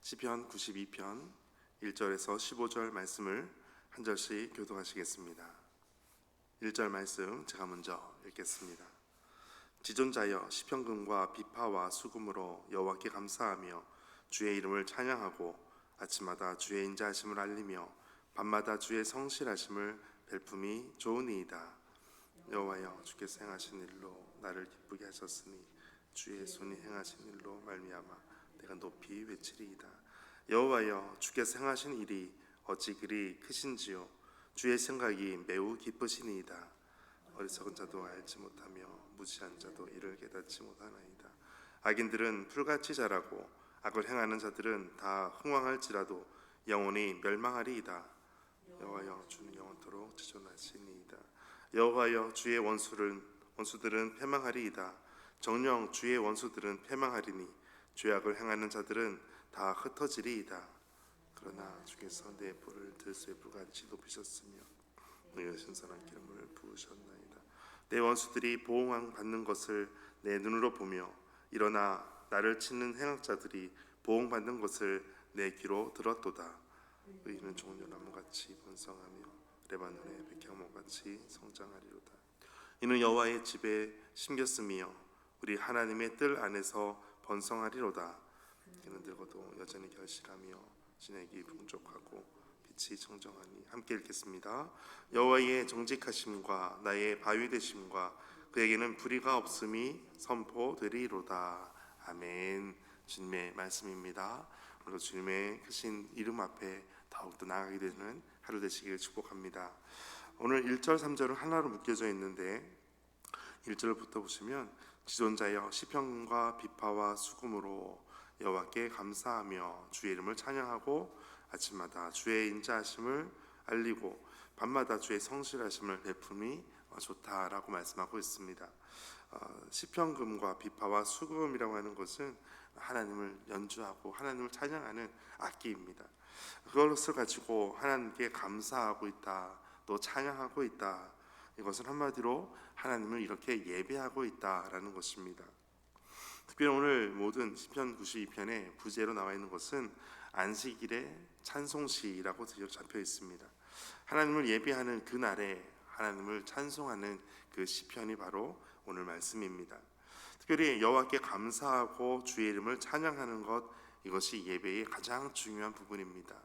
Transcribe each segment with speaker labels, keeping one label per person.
Speaker 1: 시편 92편 1절에서 15절 말씀을 한 절씩 교독하시겠습니다. 1절 말씀 제가 먼저 읽겠습니다. 지존자여 시편금과 비파와 수금으로 여호와께 감사하며 주의 이름을 찬양하고 아침마다 주의 인자하심을 알리며 밤마다 주의 성실하심을 벨품이 좋으니이다. 여호와여 주께서 행하신 일로 나를 기쁘게 하셨으니 주의 손이 행하신 일로 말미암아 내가 높이 외치리이다. 여호와여 주께서 행하신 일이 어찌 그리 크신지요. 주의 생각이 매우 기쁘시니이다. 어리석은 자도 알지 못하며 무지한 자도 이를 깨닫지 못하나이다. 악인들은 풀같이 자라고 악을 행하는 자들은 다 흥왕할지라도 영원히 멸망하리이다. 여호와여 주는 영원토록 지존하시니이다. 여호와여 주의 원수들은 패망하리이다. 정녕 주의 원수들은 패망하리니 죄악을 행하는 자들은 다 흩어지리이다. 그러나 주께서 내 뿔을 들쇠 뿔같이 높이셨으며 너의 신선한 기름을 부으셨나이다. 내 원수들이 보응함 받는 것을 내 눈으로 보며 일어나 나를 치는 행악자들이 보응받는 것을 내 귀로 들었도다. 의인은 종려나무같이 번성하며 레바논의 백향목같이 성장하리로다. 이는 여호와의 집에 심겼으며 우리 하나님의 뜰 안에서 번성하리로다. 그는 늙어도 여전히 결실하며 진액이 풍족하고 빛이 청정하니. 함께 읽겠습니다. 여호와의 정직하심과 나의 바위 되심과 그에게는 불의가 없음이 선포되리로다. 아멘. 주님의 말씀입니다. 오늘 주님의 크신 이름 앞에 더욱더 나아가게 되는 하루 되시길 축복합니다. 오늘 1절 3절은 하나로 묶여져 있는데 1절부터 보시면 지존자여 시편과 비파와 수금으로 여호와께 감사하며 주의 이름을 찬양하고 아침마다 주의 인자하심을 알리고 밤마다 주의 성실하심을 베품이 좋다라고 말씀하고 있습니다. 시편금과 비파와 수금이라고 하는 것은 하나님을 연주하고 하나님을 찬양하는 악기입니다. 그것을 가지고 하나님께 감사하고 있다, 또 찬양하고 있다. 이것은 한마디로 하나님을 이렇게 예배하고 있다라는 것입니다. 특별히 오늘 모든 시편 92편의 부제로 나와 있는 것은 안식일의 찬송시라고 잡혀 있습니다. 하나님을 예배하는 그날에 하나님을 찬송하는 그 시편이 바로 오늘 말씀입니다. 특별히 여호와께 감사하고 주의 이름을 찬양하는 것, 이것이 예배의 가장 중요한 부분입니다.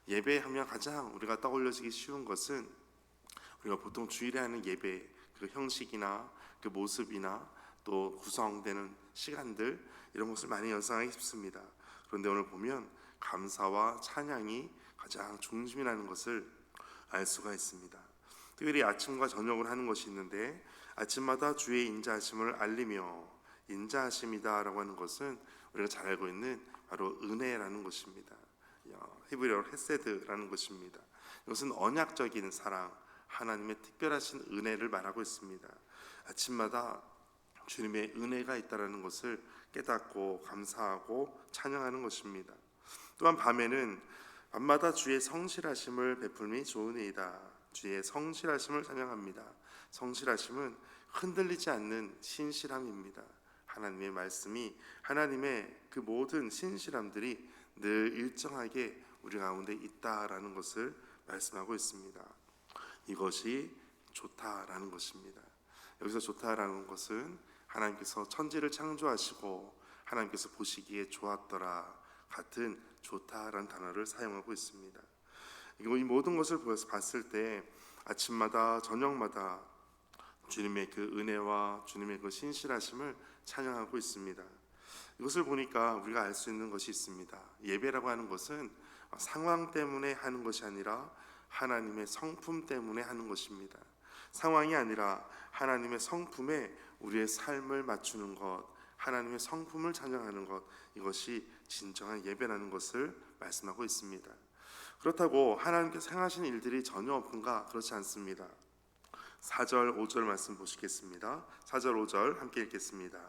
Speaker 1: 예배하면 가장 우리가 떠올려지기 쉬운 것은 우리가 보통 주일에 하는 예배 그 형식이나 그 모습이나 또 구성되는 시간들, 이런 것을 많이 연상하기 쉽습니다. 그런데 오늘 보면 감사와 찬양이 가장 중심이라는 것을 알 수가 있습니다. 특별히 아침과 저녁을 하는 것이 있는데 아침마다 주의 인자하심을 알리며, 인자하심이다라고 하는 것은 우리가 잘 알고 있는 바로 은혜라는 것입니다. 히브리어로 헤세드라는 것입니다. 이것은 언약적인 사랑, 하나님의 특별하신 은혜를 말하고 있습니다. 아침마다 주님의 은혜가 있다라는 것을 깨닫고 감사하고 찬양하는 것입니다. 또한 밤에는 밤마다 주의 성실하심을 베풀미 좋으니이다. 주의 성실하심을 찬양합니다. 성실하심은 흔들리지 않는 신실함입니다. 하나님의 말씀이, 하나님의 그 모든 신실함들이 늘 일정하게 우리 가운데 있다라는 것을 말씀하고 있습니다. 이것이 좋다라는 것입니다. 여기서 좋다라는 것은 하나님께서 천지를 창조하시고 하나님께서 보시기에 좋았더라 같은 좋다라는 단어를 사용하고 있습니다. 이 모든 것을 봤을 때 아침마다 저녁마다 주님의 그 은혜와 주님의 그 신실하심을 찬양하고 있습니다. 이것을 보니까 우리가 알 수 있는 것이 있습니다. 예배라고 하는 것은 상황 때문에 하는 것이 아니라 하나님의 성품 때문에 하는 것입니다. 상황이 아니라 하나님의 성품에 우리의 삶을 맞추는 것, 하나님의 성품을 찬양하는 것, 이것이 진정한 예배라는 것을 말씀하고 있습니다. 그렇다고 하나님께서 행하신 일들이 전혀 없는가? 그렇지 않습니다. 4절 5절 말씀 보시겠습니다. 4절 5절 함께 읽겠습니다.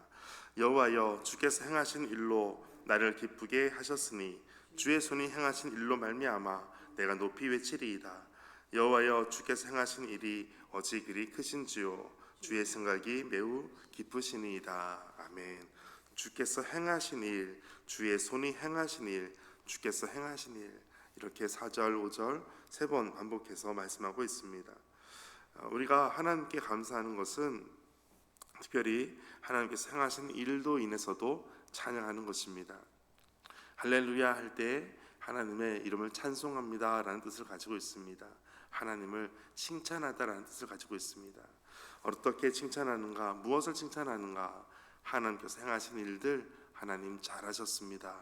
Speaker 1: 여호와여 주께서 행하신 일로 나를 기쁘게 하셨으니 주의 손이 행하신 일로 말미암아 내가 높이 외치리이다. 여호와여 주께서 행하신 일이 어찌 그리 크신지요. 주의 생각이 매우 기쁘시니이다. 아멘. 주께서 행하신 일, 주의 손이 행하신 일, 주께서 행하신 일, 이렇게 4절, 5절 3번 반복해서 말씀하고 있습니다. 우리가 하나님께 감사하는 것은 특별히 하나님께서 행하신 일로 인해서도 찬양하는 것입니다. 할렐루야 할 때 하나님의 이름을 찬송합니다 라는 뜻을 가지고 있습니다. 하나님을 칭찬하다라는 뜻을 가지고 있습니다. 어떻게 칭찬하는가? 무엇을 칭찬하는가? 하나님께서 행하신 일들, 하나님 잘하셨습니다.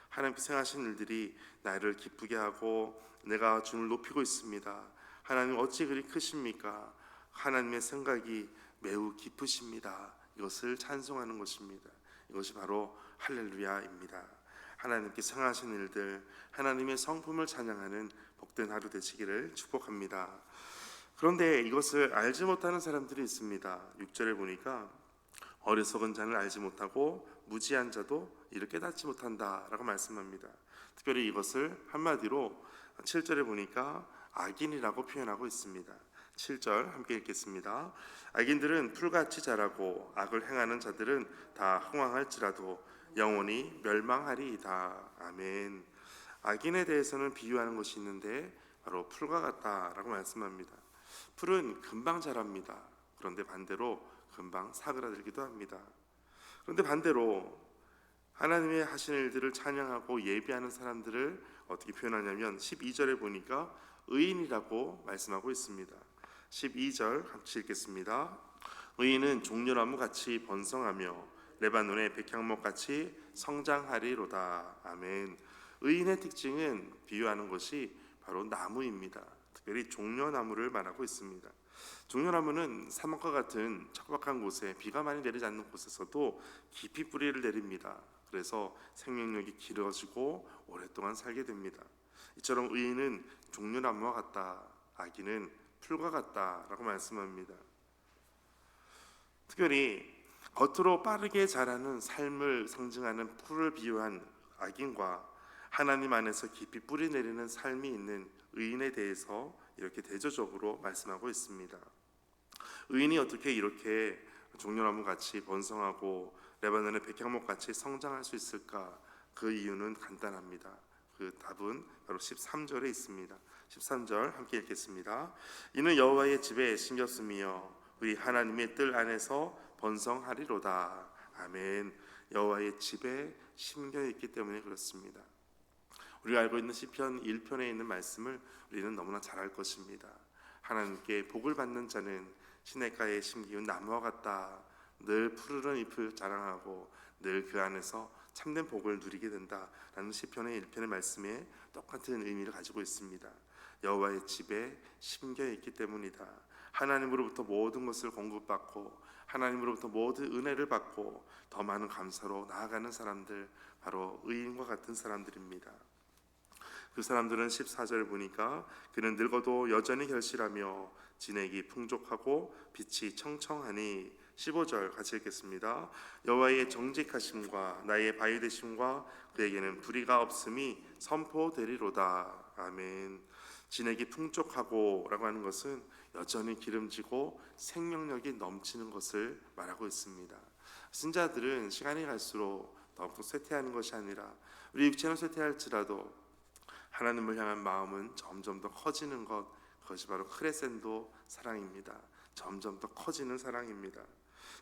Speaker 1: 하나님께서 행하신 일들이 나를 기쁘게 하고 내가 주님을 높이고 있습니다. 하나님 어찌 그리 크십니까? 하나님의 생각이 매우 깊으십니다. 이것을 찬송하는 것입니다. 이것이 바로 할렐루야입니다. 하나님께서 행하신 일들, 하나님의 성품을 찬양하는 복된 하루 되시기를 축복합니다. 그런데 이것을 알지 못하는 사람들이 있습니다. 6절에 보니까 어리석은 자는 알지 못하고 무지한 자도 이를 깨닫지 못한다라고 말씀합니다. 특별히 이것을 한마디로 7절에 보니까 악인이라고 표현하고 있습니다. 7절 함께 읽겠습니다. 악인들은 풀같이 자라고 악을 행하는 자들은 다 흥황할지라도 영원히 멸망하리이다. 아멘. 악인에 대해서는 비유하는 것이 있는데 바로 풀과 같다라고 말씀합니다. 풀은 금방 자랍니다. 그런데 반대로 금방 사그라들기도 합니다. 그런데 반대로 하나님의 하신 일들을 찬양하고 예비하는 사람들을 어떻게 표현하냐면 12절에 보니까 의인이라고 말씀하고 있습니다. 12절 같이 읽겠습니다. 의인은 종려나무 같이 번성하며 레바논의 백향목 같이 성장하리로다. 아멘. 의인의 특징은 비유하는 것이 바로 나무입니다. 특별히 종려나무를 말하고 있습니다. 종려나무는 사막과 같은 척박한 곳에 비가 많이 내리지 않는 곳에서도 깊이 뿌리를 내립니다. 그래서 생명력이 길어지고 오랫동안 살게 됩니다. 이처럼 의인은 종려나무와 같다, 악인은 풀과 같다라고 말씀합니다. 특별히 겉으로 빠르게 자라는 삶을 상징하는 풀을 비유한 악인과 하나님 안에서 깊이 뿌리 내리는 삶이 있는 의인에 대해서 이렇게 대조적으로 말씀하고 있습니다. 의인이 어떻게 이렇게 종려나무 같이 번성하고 레바논의 백향목 같이 성장할 수 있을까? 그 이유는 간단합니다. 그 답은 바로 13절에 있습니다. 13절 함께 읽겠습니다. 이는 여호와의 집에 심겼으며 우리 하나님의 뜰 안에서 번성하리로다. 아멘. 여호와의 집에 심겨 있기 때문에 그렇습니다. 우리가 알고 있는 시편 1편에 있는 말씀을 우리는 너무나 잘 알 것입니다. 하나님께 복을 받는 자는 시냇가에 심기운 나무와 같다. 늘 푸르른 잎을 자랑하고 늘 그 안에서 참된 복을 누리게 된다라는 시편의 1편의 말씀에 똑같은 의미를 가지고 있습니다. 여호와의 집에 심겨 있기 때문이다. 하나님으로부터 모든 것을 공급받고 하나님으로부터 모든 은혜를 받고 더 많은 감사로 나아가는 사람들, 바로 의인과 같은 사람들입니다. 그 사람들은 14절을 보니까 그는 늙어도 여전히 결실하며 진액이 풍족하고 빛이 청청하니. 15절 같이 읽겠습니다. 여호와의 정직하심과 나의 바위 되심과 그에게는 불의가 없음이 선포되리로다. 아멘. 진액이 풍족하고 라고 하는 것은 여전히 기름지고 생명력이 넘치는 것을 말하고 있습니다. 신자들은 시간이 갈수록 더욱더 쇠퇴하는 것이 아니라 우리 육체는 쇠퇴할지라도 하나님을 향한 마음은 점점 더 커지는 것, 그것이 바로 크레센도 사랑입니다. 점점 더 커지는 사랑입니다.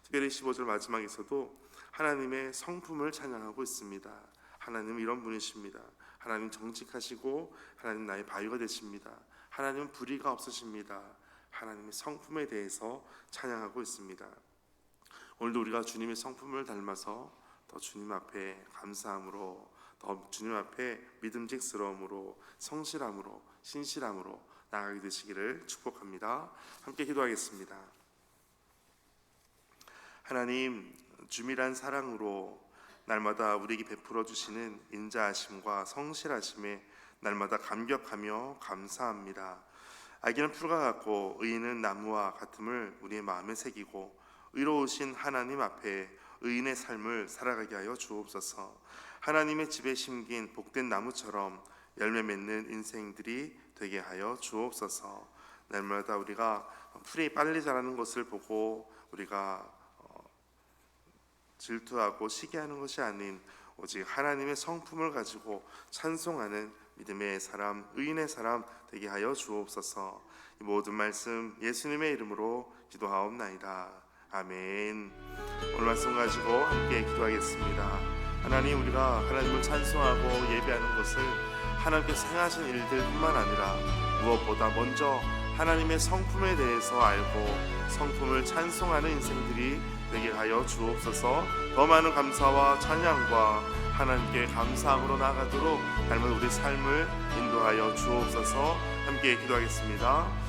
Speaker 1: 특별히 15절 마지막에서도 하나님의 성품을 찬양하고 있습니다. 하나님은 이런 분이십니다. 하나님 정직하시고 하나님 나의 바위가 되십니다. 하나님은 불의가 없으십니다. 하나님의 성품에 대해서 찬양하고 있습니다. 오늘도 우리가 주님의 성품을 닮아서 더 주님 앞에 감사함으로, 더 주님 앞에 믿음직스러움으로, 성실함으로, 신실함으로 나아가게 되시기를 축복합니다. 함께 기도하겠습니다. 하나님, 주밀한 사랑으로 날마다 우리에게 베풀어 주시는 인자하심과 성실하심에 날마다 감격하며 감사합니다. 악인은 풀과 같고 의인은 나무와 같음을 우리의 마음에 새기고 의로우신 하나님 앞에 의인의 삶을 살아가게 하여 주옵소서. 하나님의 집에 심긴 복된 나무처럼 열매 맺는 인생들이 되게 하여 주옵소서. 날마다 우리가 풀이 빨리 자라는 것을 보고 우리가 질투하고 시기하는 것이 아닌 오직 하나님의 성품을 가지고 찬송하는 믿음의 사람, 의인의 사람 되게 하여 주옵소서. 이 모든 말씀 예수님의 이름으로 기도하옵나이다. 아멘. 오늘 말씀 가지고 함께 기도하겠습니다. 하나님, 우리가 하나님을 찬송하고 예배하는 것을 하나님께서 행하신 일들뿐만 아니라 무엇보다 먼저 하나님의 성품에 대해서 알고 성품을 찬송하는 인생들이 되게 하여 주옵소서. 더 많은 감사와 찬양과 하나님께 감사함으로 나아가도록 닮은 우리 삶을 인도하여 주옵소서. 함께 기도하겠습니다.